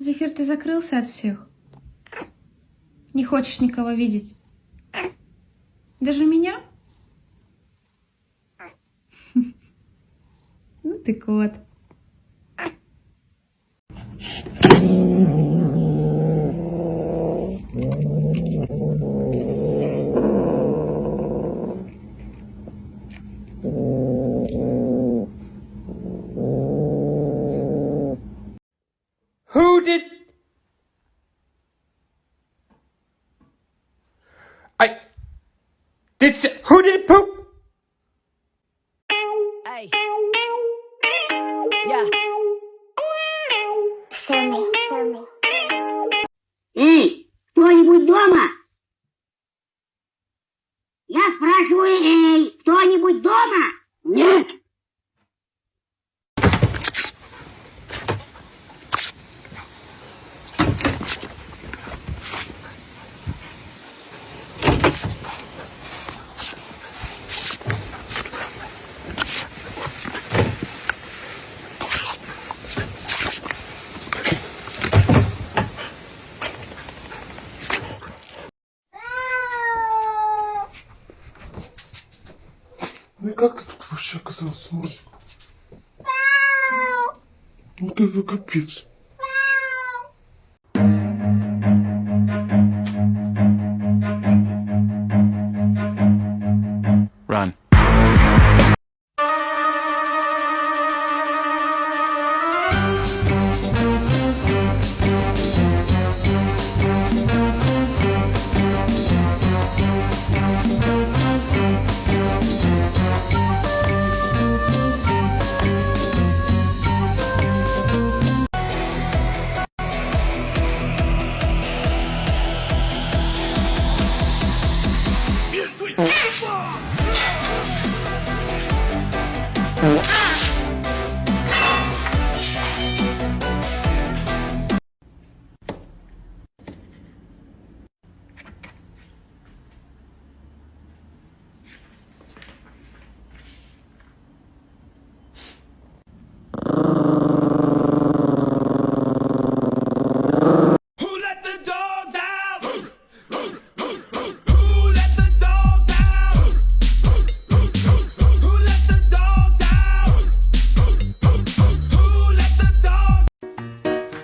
Зефир, ты закрылся от всех? Не хочешь никого видеть? Даже меня? Ну ты кот. Who did... Who did poop? Hey. Yeah. Эй, кто-нибудь дома? Я спрашиваю, эй, кто-нибудь дома? Нет. Ну и как ты тут вообще оказался, мужик? Ну это капец. Run.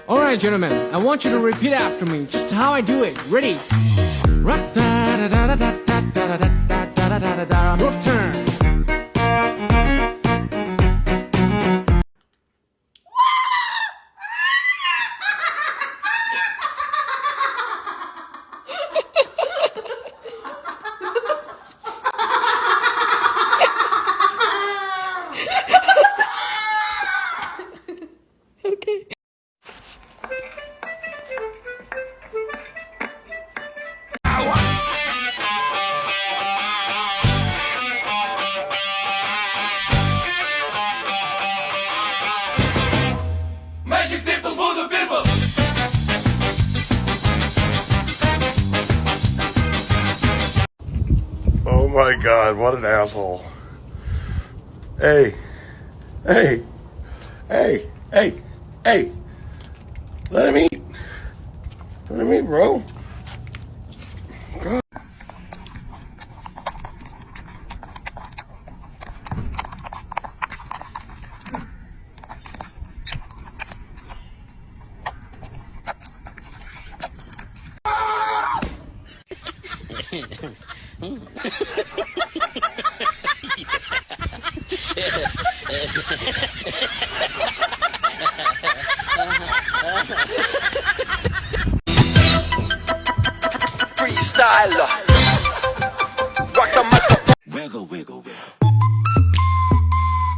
Alright, gentlemen, I want you to repeat after me, just how I do it. Ready? Your turn. Oh my god, what an asshole. Hey. Hey. Hey. Hey. Hey. Let him eat. Let him eat, bro. God. Freestyler. Rock the microphone. Wiggle, wiggle, wiggle.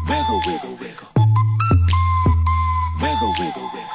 Wiggle, wiggle, wiggle. Wiggle, wiggle, wiggle.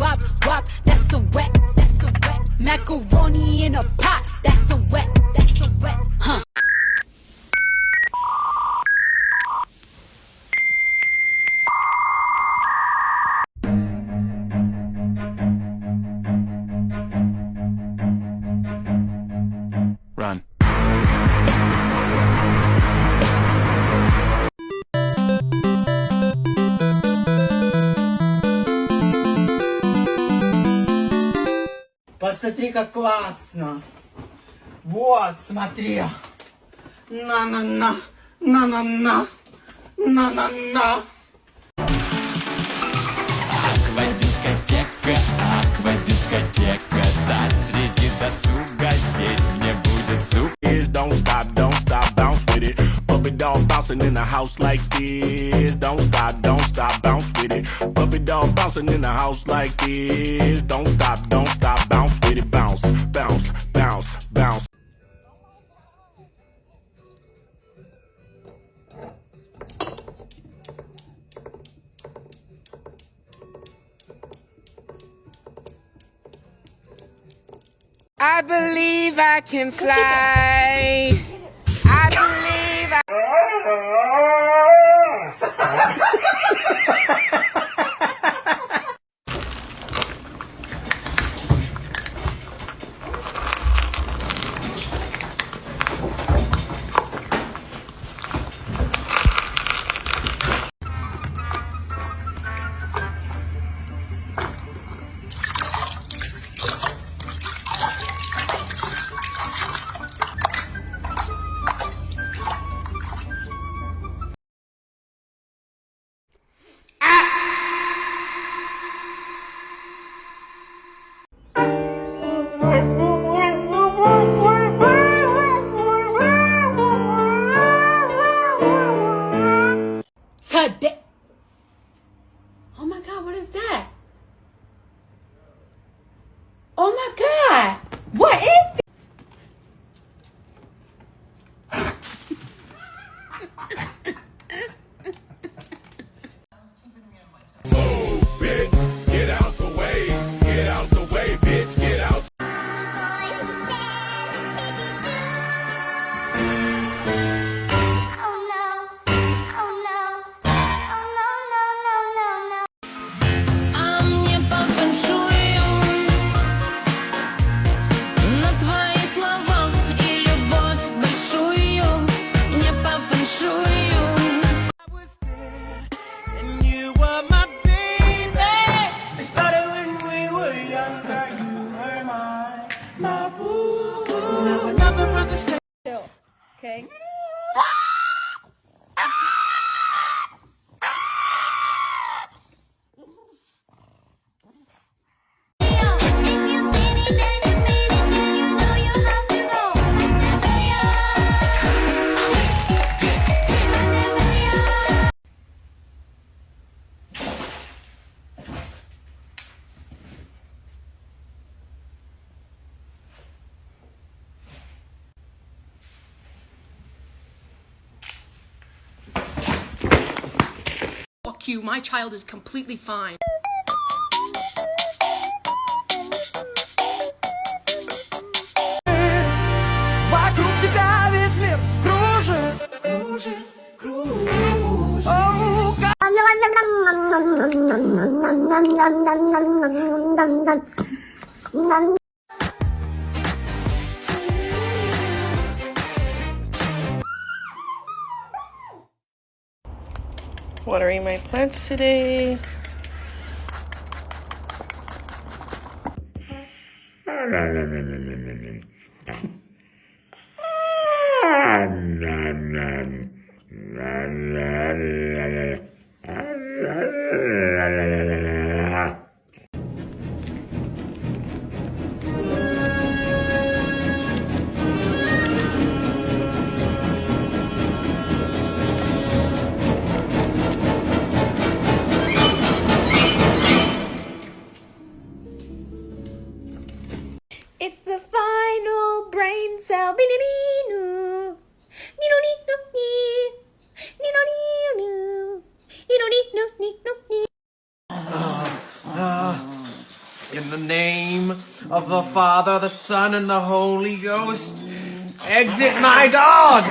wop, wop, that's some wet, that's some wet. Macaroni in a pot, that's some wet, huh? Run. Посмотри, как классно. Вот, смотри. На-на-на, на-на-на, на-на-на. Аквадискотека, аквадискотека. Среди досуга здесь мне будет суп. Don't stop, bounce with it. Puppy dog bouncing in the house like this. Don't stop, bounce with it. Puppy dog bouncing in the house like this. Don't stop, bounce with it. Bounce, bounce, bounce, bounce. I believe I can fly. I believe I... Oh my God, what is that? Oh my God, what is it? Get out the way, bitch, get out. А мне по фэншую на твои слова и любовь большую. Мне по фэншую. And you were my baby. It started when we were younger. You were my boo. Now another brother said. Okay. Fuck you, my child is completely fine. Вокруг тебя весь мир кружит, кружит, кружит. Оу, Watering my plants today. It's the final brain cell. In the name of the Father, the Son, and the Holy Ghost, exit my dog!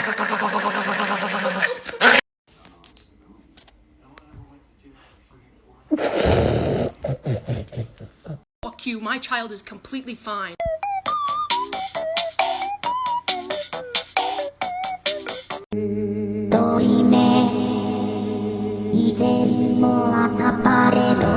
Fuck you, my child is completely fine. 이젠 뭐 아차파래도